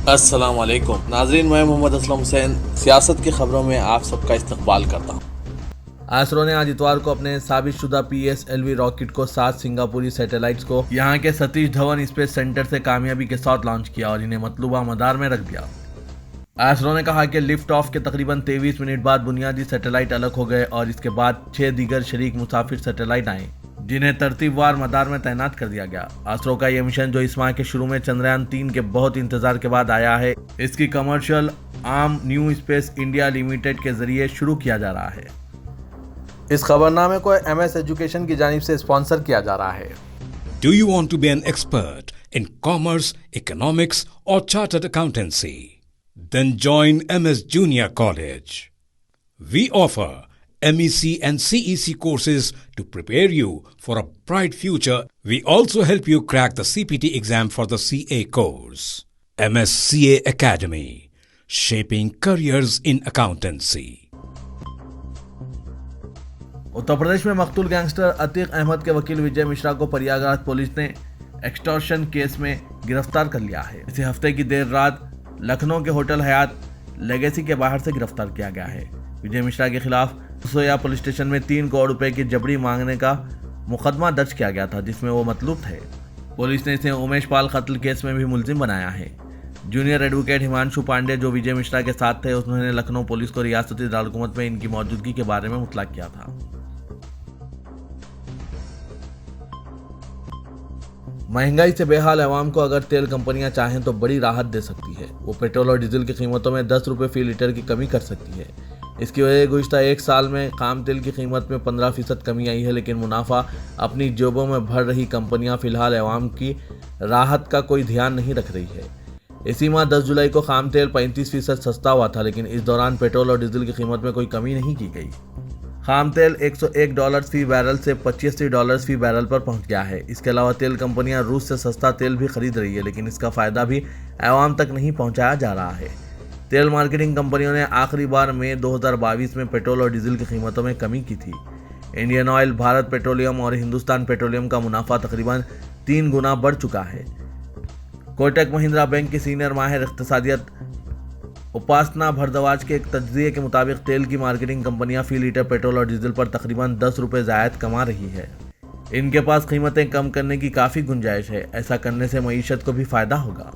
अस्सलाम वालेकुम नाजरीन, मैं मोहम्मद असलम हुसैन सियासत की खबरों में आप सबका इस्तकबाल करता हूँ। आसरो ने आज इतवार को अपने साबितशुदा PSLV रॉकेट को 7 सिंगापुरी सैटेलाइट्स को यहाँ के सतीश धवन स्पेस सेंटर से कामयाबी के साथ लॉन्च किया और इन्हें मतलूबा मदार में रख दिया। आसरो ने कहा कि लिफ्ट ऑफ के तकरीबन 23 मिनट बाद बुनियादी सैटेलाइट अलग हो गए और इसके बाद 6 दीगर शरीक मुसाफिर सैटेलाइट आए, जिन्हें तरतीबवार मदार में तैनात कर दिया गया। आसरो का यह मिशन, जो इस माह के शुरू में चंद्रयान 3 के बहुत इंतजार के बाद आया है, इसकी commercial arm new space India limited के जरिए शुरू किया जा रहा है। इस खबरनामे को MS एजुकेशन की जानिब से स्पॉन्सर किया जा रहा है। Do you want to be an expert in commerce, economics or chartered accountancy? Then join MS Junior College. We offer MEC and CEC courses to prepare you for a bright future. We also help you crack the CPT exam for the CA course. MSCA Academy, shaping careers in accountancy. Uttar Pradesh में मकतूल gangster Atiq Ahmad के वकील विजय मिश्रा को Prayagraj police ने extortion case में गिरफ्तार कर लिया है। इसी हफ्ते की देर रात लखनऊ के होटल हयात लेगेसी के बाहर से गिरफ्तार किया गया है। विजय मिश्रा के खिलाफ सोया पुलिस स्टेशन में 3 करोड़ रुपए की जबरी मांगने का मुकदमा दर्ज किया गया था, जिसमें वो मतलूब थे। पुलिस ने इसे उमेश पाल कत्ल केस में भी मुलजिम बनाया है। जूनियर एडवोकेट हिमांशु पांडे, जो विजय मिश्रा के साथ थे, उन्होंने लखनऊ पुलिस को रियासती दारकूमत में इनकी मौजूदगी के बारे में मुतला किया था। महंगाई से बेहाल अवाम को अगर तेल कंपनियां चाहें तो बड़ी राहत दे सकती है। वो पेट्रोल और डीजल की कीमतों में 10 रुपये फी लीटर की कमी कर सकती है। इसकी वजह गुज़िश्ता 1 साल में खाम तेल की कीमत में 15% कमी आई है, लेकिन मुनाफा अपनी जेबों में भर रही कंपनियां फिलहाल अवाम की राहत का कोई ध्यान नहीं रख रही है। इसी माह 10 जुलाई को खाम तेल 35% सस्ता हुआ था, लेकिन इस दौरान पेट्रोल और डीजल की कीमत में कोई कमी नहीं की गई। खाम तेल $101 फी बैरल से $85 फी बैरल पर पहुंच गया है। इसके अलावा तेल कंपनियां रूस से सस्ता तेल भी खरीद रही है, लेकिन इसका फ़ायदा भी अवाम तक नहीं पहुंचाया जा रहा है। तेल मार्केटिंग कंपनियों ने आखिरी बार मई 2022 में पेट्रोल और डीजल की कीमतों में कमी की थी। इंडियन ऑयल, भारत पेट्रोलियम और हिंदुस्तान पेट्रोलियम का मुनाफा तकरीबन 3 गुना बढ़ चुका है। कोटक महिंद्रा बैंक की सीनियर माहिर इक़्तिसादियत उपासना भारद्वाज के एक तज्ज़िये के मुताबिक तेल की मार्केटिंग कंपनियां फी लीटर पेट्रोल और डीजल पर तकरीबन 10 रुपये ज़ायद कमा रही है। इनके पास कीमतें कम करने की काफ़ी गुंजाइश है। ऐसा करने से मईशत को भी फ़ायदा होगा।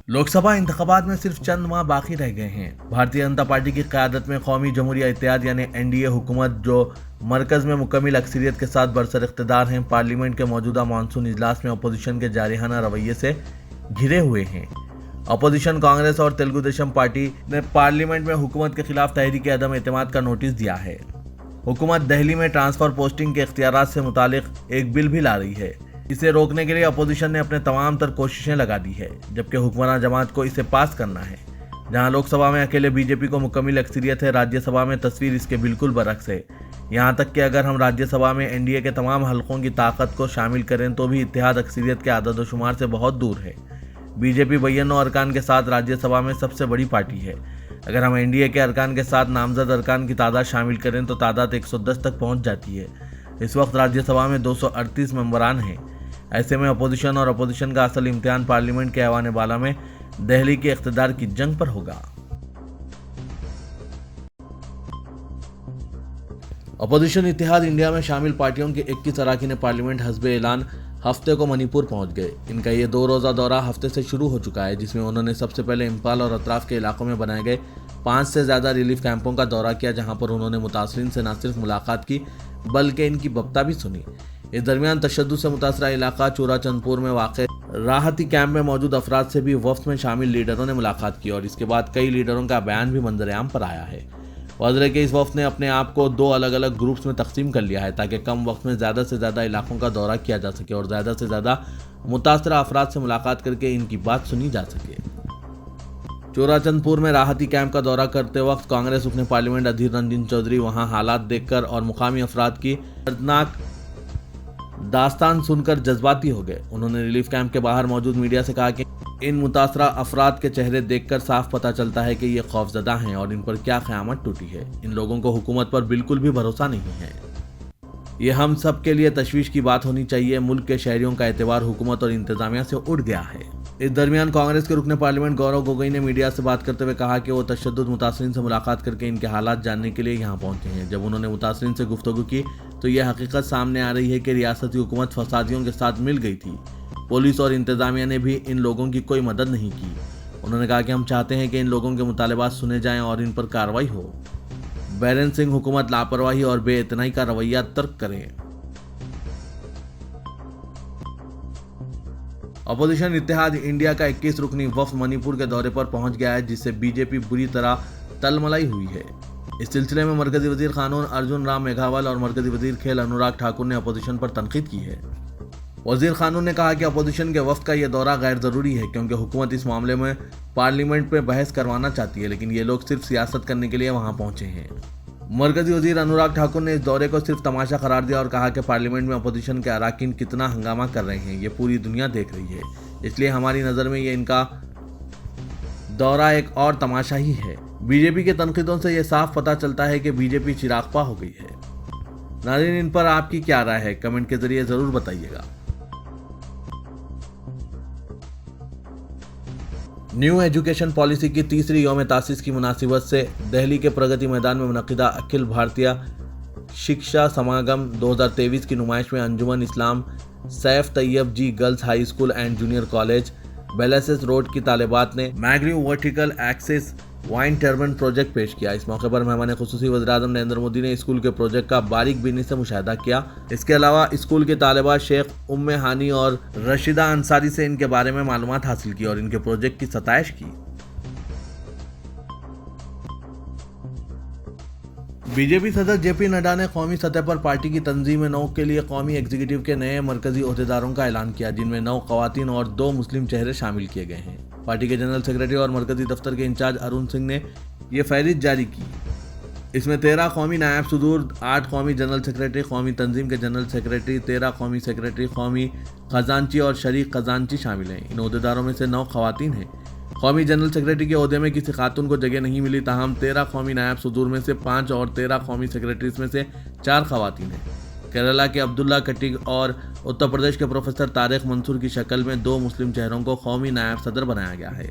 लोकसभा इंतखाबात में सिर्फ चंद माह बाकी रह गए हैं। भारतीय जनता पार्टी की क़यादत में कौमी जमहूरिया इत्तेहाद यानी NDA हुकूमत, जो मरकज़ में मुकम्मल अक्सरियत के साथ बरसर इक़्तिदार हैं, पार्लियामेंट के मौजूदा मानसून इजलास में अपोजिशन के जारिहाना रवैये से घिरे हुए हैं। अपोजिशन कांग्रेस और तेलुगु देशम पार्टी ने पार्लियामेंट में हुकूमत के खिलाफ तहरीक अदम एतमाद का नोटिस दिया है। हुकूमत दिल्ली में ट्रांसफर पोस्टिंग के इख्तियारात से मुतालिक एक बिल भी ला रही है। इसे रोकने के लिए अपोजिशन ने अपने तमाम तर कोशिशें लगा दी है, जबकि हुक्मरान जमात को इसे पास करना है। जहां लोकसभा में अकेले बीजेपी को मुकम्मल अक्सरियत है, राज्यसभा में तस्वीर इसके बिल्कुल बरक्स है। यहाँ तक कि अगर हम राज्यसभा में NDA के तमाम हलकों की ताकत को शामिल करें तो भी इत्तेहाद अक्सरियत के आदद व शुमार से बहुत दूर है। बीजेपी 92 अरकान के साथ राज्यसभा में सबसे बड़ी पार्टी है। अगर हम NDA के अरकान के साथ नामजद अरकान की तादाद शामिल करें तो तादाद 110 तक पहुँच जाती है। इस वक्त राज्यसभा में 238 मेंबरान हैं। ऐसे में अपोजिशन और अपोजिशन का असल इम्तिहान पार्लियामेंट के ऐवान बाला में दिल्ली के इख्तिदार की जंग पर होगा। अपोजिशन इत्तेहाद इंडिया में शामिल पार्टियों के 21 अरकान पार्लियामेंट हस्बे ऐलान हफ्ते को मणिपुर पहुंच गए। इनका ये 2 रोज़ा दौरा हफ्ते से शुरू हो चुका है, जिसमें उन्होंने सबसे पहले इम्फाल और अतराफ के इलाकों में बनाए गए 5 से ज़्यादा रिलीफ कैंपों का दौरा किया, जहां पर उन्होंने मुतासरीन से न सिर्फ मुलाकात की बल्कि इनकी बप्ता भी सुनी। इस दरमियान तशद्दुद से मुतासरा इलाका चूराचंदपुर में वाक़ राहती कैंप में मौजूद अफराद से भी वफ्द में शामिल लीडरों ने मुलाकात की और इसके बाद कई लीडरों का बयान भी मंजर-ए-आम पर आया है। वज़ीर के इस वफ्द ने अपने आप को 2 अलग अलग ग्रुप्स में तकसीम कर लिया है, ताकि कम वक्त में ज़्यादा से ज़्यादा इलाकों का दौरा किया जा सके और ज़्यादा से ज़्यादा मुतासरा अफराद से मुलाकात करके इनकी बात सुनी जा सके। चूराचंदपुर में राहती कैंप का दौरा करते वक्त कांग्रेस रुकने पार्लियामेंट अधीर रंजन चौधरी वहां हालात देखकर और मुकामी अफराद की दर्दनाक दास्तान सुनकर जज्बाती हो गए। उन्होंने रिलीफ कैंप के बाहर मौजूद मीडिया से कहा कि इन मुतासरा अफराद के चेहरे देखकर साफ पता चलता है कि ये खौफजदा हैं और इन पर क्या क़यामत टूटी है। इन लोगों को हुकूमत पर बिल्कुल भी भरोसा नहीं है। ये हम सब के लिए तशवीश की बात होनी चाहिए। मुल्क के शहरियों का एतबार हुकूमत और इंतजामिया से उठ गया है। इस दरमियान कांग्रेस के रुकने पार्लियामेंट गौरव गोगोई ने मीडिया से बात करते हुए कहा कि वो तशद्दुद मुतासरीन से मुलाकात करके इनके हालात जानने के लिए यहाँ पहुंचे हैं। जब उन्होंने मुतासरीन से गुफ्तगू की तो यह हकीकत सामने आ रही है कि रियासती हुकूमत फसादियों के साथ मिल गई थी। पुलिस और इंतजामिया ने भी इन लोगों की कोई मदद नहीं की। उन्होंने कहा कि हम चाहते हैं कि इन लोगों के मुतालबात सुने जाएं और इन पर कार्रवाई हो। बैरन सिंह हुकूमत लापरवाही और बेइतनाई का रवैया तर्क करें। अपोजिशन इत्तेहाद इंडिया का 21 रुकनी वफ्द मणिपुर के दौरे पर पहुंच गया है, जिससे बीजेपी बुरी तरह तलमलाई हुई है। इस सिलसिले में मरकजी वजीर कानून अर्जुन राम मेघवाल और मरकजी वजीर खेल अनुराग ठाकुर ने अपोजिशन पर तनकीद की है। वजीर कानून ने कहा कि अपोजिशन के वफ्द का यह दौरा गैर जरूरी है, क्योंकि हुकूमत इस मामले में पार्लियामेंट में बहस करवाना चाहती है, लेकिन ये लोग सिर्फ सियासत करने के लिए वहां पहुंचे हैं। मरकजी वजीर अनुराग ठाकुर ने इस दौरे को सिर्फ तमाशा करार दिया और कहा कि पार्लियामेंट में अपोजिशन के अराकीन कितना हंगामा कर रहे हैं ये पूरी दुनिया देख रही है, इसलिए हमारी नज़र में ये इनका दौरा एक और तमाशा ही है। बीजेपी के तनकीदों से यह साफ पता चलता है कि बीजेपी चिरागपा हो गई है। नाज़रीन, इन पर आपकी क्या राय है, कमेंट के जरिए जरूर बताइएगा। न्यू एजुकेशन पॉलिसी की तीसरी यौम तासीस की मुनासिबत से दिल्ली के प्रगति मैदान में मुनक़िदा अखिल भारतीय शिक्षा समागम 2023 की नुमाइश में Anjuman Islam Saif Tyabji girls high school and junior college Belasis road की तालिबात ने maglev vertical axis wind turbine project पेश किया। इस मौके पर मेहमान खुसूसी वज़ीर-ए-आज़म नरेंद्र मोदी ने स्कूल के प्रोजेक्ट का बारीक बीनी से मुशाहिदा किया। इसके अलावा स्कूल के तालिबात शेख उम्मे हानी और रशीदा अंसारी से इनके बारे में मालूमात हासिल की और इनके प्रोजेक्ट की सताइश की। बीजेपी सदर जेपी नड्डा ने कौमी सतह पर पार्टी की तंजीम-ए-नौ के लिए कौमी एग्जीक्यूटिव के नए मरकजी ओहदेदारों का ऐलान किया, जिनमें 9 ख़वातीन और 2 मुस्लिम चेहरे शामिल किए गए हैं। पार्टी के जनरल सेक्रेटरी और मरकजी दफ्तर के इंचार्ज अरुण सिंह ने यह फहरिस्त जारी की। इसमें 13 कौमी नायब सदूर, 8 कौमी जनरल सेक्रेटरी, कौमी तंजीम के जनरल सेक्रेटरी, 13 कौमी सेक्रेटरी, कौमी खजांची और शरीक खजांची शामिल हैं। इन ओहदेदारों में से 9 ख़वातीन हैं। कौमी जनरल सेक्रेटरी के ओहदे में किसी खातून को जगह नहीं मिली, ताहम 13 कौमी नायब सदूर में से 5 और 13 कौमी सेक्रेटरीज में से 4 ख़वातीन हैं। केरला के अब्दुल्ला कट्टी और उत्तर प्रदेश के प्रोफेसर तारिक मंसूर की शक्ल में 2 मुस्लिम चेहरों को कौमी नायब सदर बनाया गया है।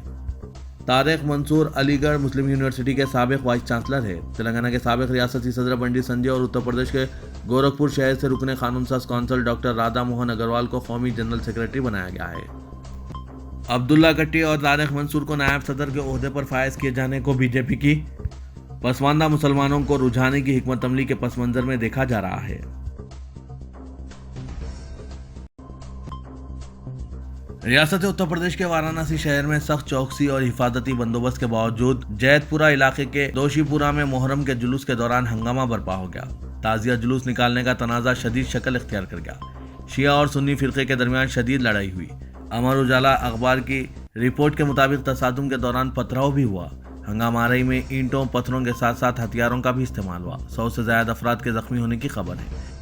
तारिक मंसूर अलीगढ़ मुस्लिम यूनिवर्सिटी के साबिक वाइस चांसलर है। तेलंगाना के साबिक रियासती सदर बंडी संजय और उत्तर प्रदेश के गोरखपुर शहर से रुकने कानून साज कौंसल डॉक्टर राधा मोहन अग्रवाल को कौमी जनरल सेक्रेटरी बनाया गया है। अब्दुल्ला कट्टी और तारिक मंसूर को नायब सदर के ओहदे पर फायज किए जाने को बीजेपी की पसमानदा मुसलमानों को रुझाने की हिकमत अमली के पस मंजर में देखा जा रहा है। रियासत उत्तर प्रदेश के वाराणसी शहर में सख्त चौकसी और हिफाजती बंदोबस्त के बावजूद जैतपुरा इलाके के दोशीपुरा में मोहर्रम के जुलूस के दौरान हंगामा बर्पा हो गया। ताजिया जुलूस निकालने का तनाज़ा शदीद शक्ल इख्तियार कर गया। शिया और सुन्नी फिरके के दरमियान शदीद लड़ाई हुई। अमर उजाला अखबार की रिपोर्ट के मुताबिक तसादुम के दौरान पथराव भी हुआ। हंगामाराई में ईंटों पत्थरों के साथ साथ हथियारों का भी इस्तेमाल हुआ। 100 से ज्यादा अफराद के जख्मी होने की खबर है।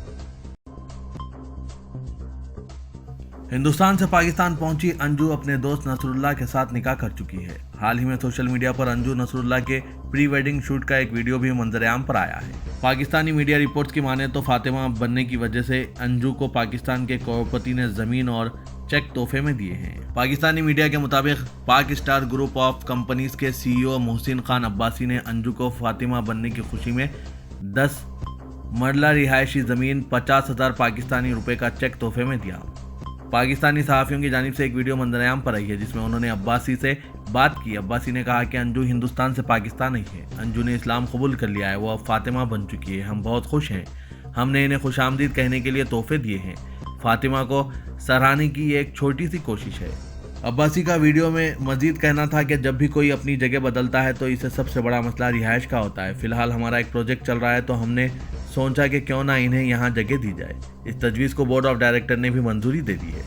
हिंदुस्तान से पाकिस्तान पहुंची अंजू अपने दोस्त नसरुल्लाह के साथ निकाह कर चुकी है। हाल ही में सोशल मीडिया पर अंजू नसरुल्लाह के प्री वेडिंग शूट का एक वीडियो भी मंजर-ए-आम पर आया है। पाकिस्तानी मीडिया रिपोर्ट्स की माने तो फातिमा बनने की वजह से अंजू को पाकिस्तान के करोड़पति ने जमीन और चेक तोहफे में दिए हैं। पाकिस्तानी मीडिया के मुताबिक पाक स्टार ग्रुप ऑफ कंपनीज के CEO मोहसिन खान अब्बासी ने अंजू को फातिमा बनने की खुशी में 10 मरला रिहायशी जमीन 50,000 पाकिस्तानी रुपए का चेक तोहफे में दिया। पाकिस्तानी सहाफ़ियों की जानिब से एक वीडियो मंजर-ए-आम पर आई है, जिसमें उन्होंने अब्बासी से बात की। अब्बासी ने कहा कि अंजू हिंदुस्तान से पाकिस्तान नहीं है। अंजू ने इस्लाम कबूल कर लिया है, वो अब फातिमा बन चुकी है। हम बहुत खुश हैं। हमने इन्हें खुशामदीद कहने के लिए तोहफे दिए हैं। फातिमा को सराहने की ये एक छोटी सी कोशिश है। अब्बासी का वीडियो में मजीद कहना था कि जब भी कोई अपनी जगह बदलता है तो इसे सबसे बड़ा मसला रिहाइश का होता है। फिलहाल हमारा एक प्रोजेक्ट चल रहा है तो हमने सोचा कि क्यों ना इन्हें यहाँ जगह दी जाए। इस तजवीज़ को बोर्ड ऑफ डायरेक्टर ने भी मंजूरी दे दी है।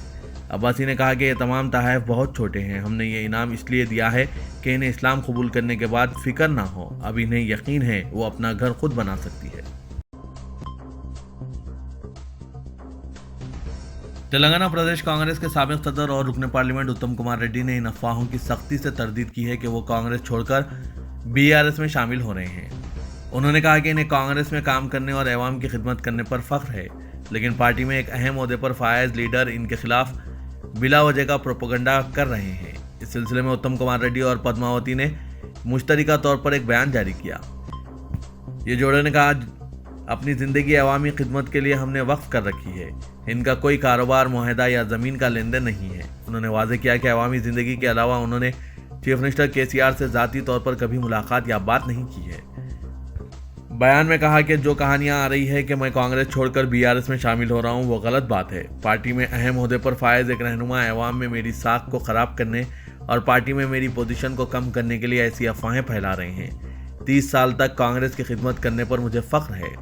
अब्बासी ने कहा कि ये तमाम तहाइफ बहुत छोटे हैं। हमने ये इनाम इसलिए दिया है कि इन्हें इस्लाम कबूल करने के बाद फिक्र ना हो। अब इन्हें यकीन है वो अपना घर खुद बना सकती है। तेलंगाना प्रदेश कांग्रेस के साबिक सदर और रुकने पार्लियामेंट उत्तम कुमार रेड्डी ने इन अफवाहों की सख्ती से तरदीद की है कि वो कांग्रेस छोड़कर BRS में शामिल हो रहे हैं। उन्होंने कहा कि इन्हें कांग्रेस में काम करने और अवाम की खिदमत करने पर फख्र है। लेकिन पार्टी में एक अहम ओहदे पर फायज लीडर इनके खिलाफ बिला वजह का प्रोपेगेंडा कर रहे हैं। इस सिलसिले में उत्तम कुमार रेड्डी और पद्मावती ने मुश्तरका तौर पर एक बयान जारी किया। ये जोड़े ने कहा, अपनी ज़िंदगी अवामी खिदमत के लिए हमने वक्फ कर रखी है। इनका कोई कारोबार, मुआहदा या ज़मीन का लेन देन नहीं है। उन्होंने वाज़ेह किया कि अवामी ज़िंदगी के अलावा उन्होंने चीफ मिनिस्टर KCR से ज़ाती तौर पर कभी मुलाकात या बात नहीं की है। बयान में कहा कि जो कहानियां आ रही है कि मैं कांग्रेस छोड़कर BRS में शामिल हो रहा हूं, वो गलत बात है। पार्टी में अहम ओहदे पर फायज एक रहनुमा अवाम में मेरी साख को ख़राब करने और पार्टी में मेरी पोजीशन को कम करने के लिए ऐसी अफवाहें फैला रहे हैं। 30 साल तक कांग्रेस की खिदमत करने पर मुझे फ़ख्र है।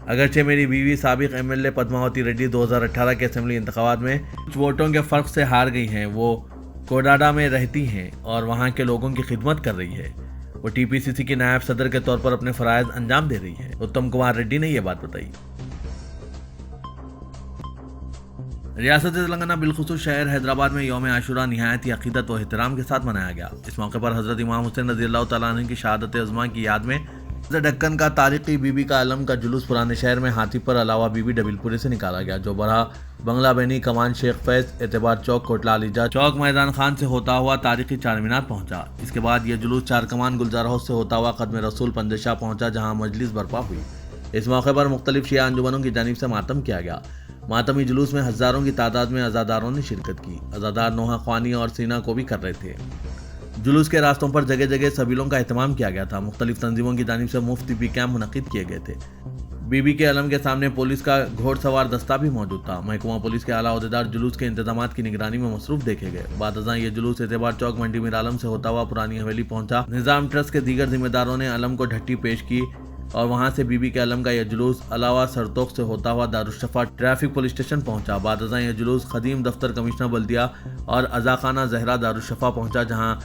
अगरचे मेरी बीवी साबिक MLA पद्मावती रेड्डी 2018 के असेंबली इंतखाबात में कुछ वोटों के फ़र्क से हार गई हैं। वो कोडाडा में रहती हैं और वहाँ के लोगों की खिदमत कर रही है। वो TPCC की नायब सदर के तौर पर अपने फ़राइज़ अंजाम दे रही है। उत्तम कुमार रेड्डी ने यह बात बताई। रियासत तेलंगाना बिलखुसूस शहर हैदराबाद में यौम आशुरा निहायत ही अकीदत व एहतराम के साथ मनाया गया। इस मौके पर हज़रत इमाम हुसैन रज़ियल्लाहु तआला अन्हु की शहादत अज़मा की याद में ढक्कन का तारीखी बीबी का अलम का जुलूस पुराने शहर में हाथी पर अलावा बीबी डबिलपुरी से निकाला गया, जो बरहा बंगला बैनी कमान शेख फैज एतबार चौक कोटला अलीजा चौक मैदान खान से होता हुआ तारीखी चार मीनार पहुंचा। इसके बाद यह जुलूस चार कमान गुलजार हाउस से होता हुआ कदम रसूल पंदेशाह पहुंचा, जहां मजलिस बर्पा हुई। इस मौके पर मुख्तलिफ शिया अंजुमनों की जानिब से मातम किया गया। मातमी जुलूस में हज़ारों की तादाद में अज़ादारों ने शिरकत की। अज़ादार नोहा ख्वानी और सीना को भी कर रहे थे। जुलूस के रास्तों पर जगह जगह सबीलों का एहतमाम किया गया था। मुख्तलिफ तंजीमों की जानिब से मुफ्त तिब्बी कैंप मुनक़िद किए गए थे। बीबी के अलम के सामने पुलिस का घोड़सवार दस्ता भी मौजूद था। महकमा पुलिस के आला ओहदेदार जुलूस के इंतजामात की निगरानी में मसरूफ देखे गए। बाद अज़ां ये जुलूस एतबार चौक मंडी मीर आलम से होता हुआ पुरानी हवेली पहुंचा। निज़ाम ट्रस्ट के दीगर जिम्मेदारों ने अलम को ढट्टी पेश की और वहां से बीबी के अलम का यह जुलूस अलावा सरतोक से होता हुआ दारुशफ़ा ट्रैफिक पुलिस स्टेशन पहुंचा। बाद अज़ां यह जुलूस खदीम दफ्तर कमिश्नर बल्दिया और अज़ाखाना जहरा दारुशफ़ा पहुंचा, जहां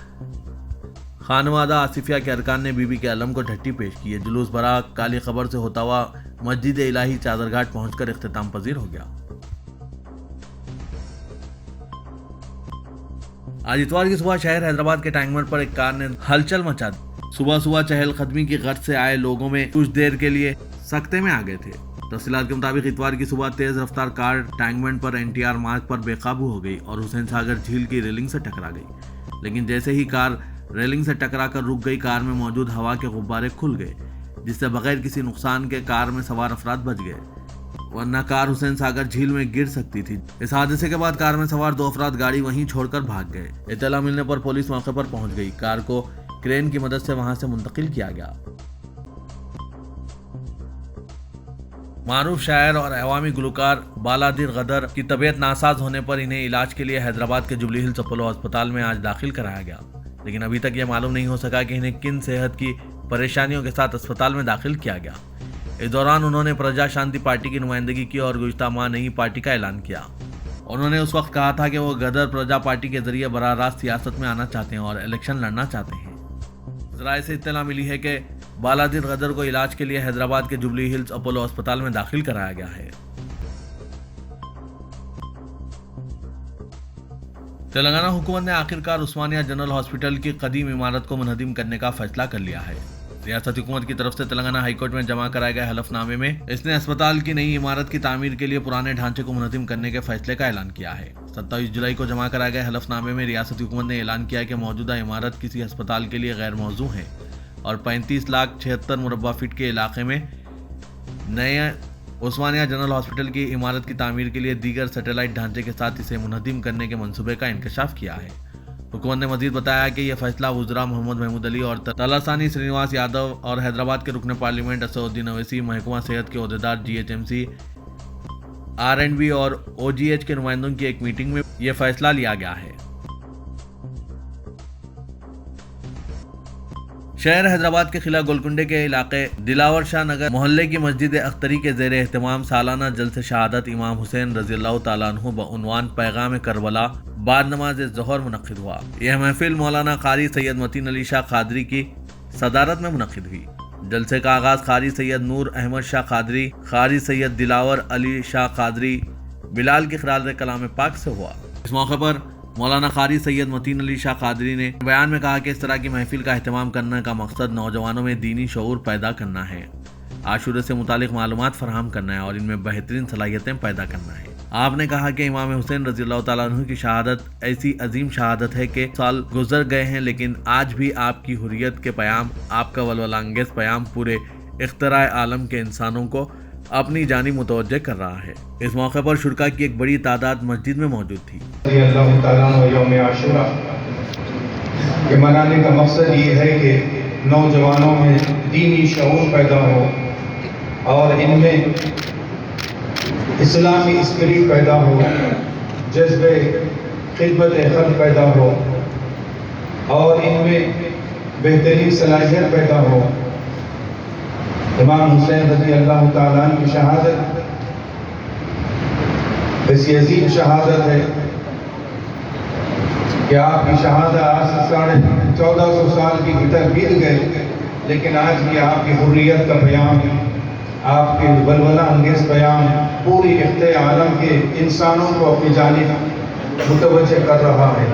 खानवादा आसिफिया के अरकान ने बीबी के अलम को ढट्टी पेश की। ये जुलूस बरा काली खबर से होता हुआ मस्जिद इलाही चादरघाट पहुंचकर इख्तिताम पजीर हो गया। आज इतवार की सुबह शहर हैदराबाद के टैंकबंड पर एक कार ने हलचल मचा दी। सुबह सुबह चहलकदमी की गर्ज से आए लोगों में कुछ देर के लिए सकते में आ गए थे। तफसीलात के मुताबिक इतवार की सुबह तेज रफ्तार कार टैंकबंड पर NTR मार्ग पर बेकाबू हो गई और हुसैन सागर झील की रेलिंग से टकरा गई। लेकिन जैसे ही कार रेलिंग से टकराकर रुक गई, कार में मौजूद हवा के गुब्बारे खुल गए, जिससे बगैर किसी नुकसान के कार में सवार अफराद बच गए, वरना कार हुसैन सागर झील में गिर सकती थी। इस हादसे के बाद कार में सवार 2 अफराद गाड़ी वहीं छोड़कर भाग गए। इत्तला मिलने पर पुलिस मौके पर पहुंच गई। कार को क्रेन की मदद से वहां से मुंतकिल किया गया। मारूफ शायर और अवामी गुलकार बालादीर गदर की तबीयत नासाज होने पर इन्हें इलाज के लिए हैदराबाद के जुबली हिल्स अपोलो अस्पताल में आज दाखिल कराया गया, लेकिन अभी तक यह मालूम नहीं हो सका कि इन्हें किन सेहत की परेशानियों के साथ अस्पताल में दाखिल किया गया। इस दौरान उन्होंने प्रजा शांति पार्टी की नुमाइंदगी की और गुज़िश्ता माह नई पार्टी का ऐलान किया। उन्होंने उस वक्त कहा था कि वो गदर प्रजा पार्टी के जरिए बराह रास्त सियासत में आना चाहते हैं और इलेक्शन लड़ना चाहते हैं। ज़राए से इत्तला मिली है कि बालादीर गदर को इलाज के लिए हैदराबाद के जुबली हिल्स अपोलो अस्पताल में दाखिल कराया गया है। तेलंगाना हुकूमत ने आखिरकार उस्मानिया जनरल हॉस्पिटल की कदीम इमारत को मुनहदिम करने का फैसला कर लिया है। रियासती हुकूमत की तरफ से तेलंगाना हाईकोर्ट में जमा कराए गए हलफनामे में इसने अस्पताल की नई इमारत की तामीर के लिए पुराने ढांचे को मुनहदिम करने के फैसले का ऐलान किया है। 27 जुलाई को जमा कराए गए हलफनामे में रियासती हुकूमत ने ऐलान किया कि मौजूदा इमारत किसी अस्पताल के लिए गैर मौजू है और 35,76,000 मुरब्बा फीट के इलाके में नए उस्मानिया जनरल हॉस्पिटल की इमारत की तामीर के लिए दीगर सैटेलाइट ढांचे के साथ इसे मुनहदिम करने के मंसूबे का इंकशाफ किया है। हुकूमत ने मजीद बताया कि यह फैसला वुज़रा मोहम्मद महमूद अली और तलासानी श्रीनिवास यादव और हैदराबाद के रुकन पार्लियामेंट असदुद्दीन अवैसी, महकमा सेहत के अहदेदार, GHMC, R&B और OGH के नुमाइंदों की एक मीटिंग में यह फैसला लिया गया है। शहर हैदराबाद के खिला गोलकुंडे के इलाके दिलावर शाह नगर मोहल्ले की मस्जिद अख्तरी के ज़ेर एहतमाम सालाना जलसे शहादत इमाम हुसैन रज़ियल्लाहु तआला अन्हु बउनवान पैगाम करबला बाद नमाज ज़ोहर मुनक़्क़िद हुआ। यह महफिल मौलाना क़ारी सैयद मतीन अली शाह क़ादरी की सदारत में मुनक़्क़िद हुई। जलसे का आगाज़ क़ारी सैयद नूर अहमद शाह क़ादरी, क़ारी सैयद दिलावर अली शाह क़ादरी बिलाल की ख़िरात कलाम पाक से हुआ। इस मौके पर मौलाना क़ारी सैयद मतीन अली शाह क़ादरी ने बयान में कहा कि इस तरह की महफिल का अहतमाम करने का मकसद नौजवानों में दीनी शऊर पैदा करना है। आशूरे से मुतालिक मालूमात फराहम करना है और इनमें बेहतरीन सलाहियतें पैदा करना है। आपने कहा कि इमाम हुसैन रज़ियल्लाहु ताला अन्हु की शहादत ऐसी अजीम शहादत है कि साल गुजर गए हैं लेकिन आज भी आपकी हुर्रियत के प्याम, आपका वलवला अंगेज प्याम पूरे इख्तराए आलम के इंसानों को अपनी जानी मुतवज्जे कर रहा है। इस मौके पर शुरका की एक बड़ी तादाद मस्जिद में मौजूद थी। अल्लाह ताला यौम आशूरा के मनाने का मकसद ये है कि नौजवानों में दीनी शऊर पैदा हो और इनमें इस्लामी स्पिरिट पैदा हो, जज्बे खिदमत खल्क़ पैदा हो और इनमें बेहतरीन सलाहियत पैदा हो। इमाम हुसैन रज़ी अल्लाह ताला अन्हु की शहादत ऐसी अजीम शहादत है कि आपकी शहादत आज से 1450 साल की भीतर बीत गए, लेकिन आज भी आपकी हुर्रियत का बयान, आपके वलवला अंगेज बयान पूरी इख्ते आलम के इंसानों को अपनी जानिब मुतवज्जे कर रहा है।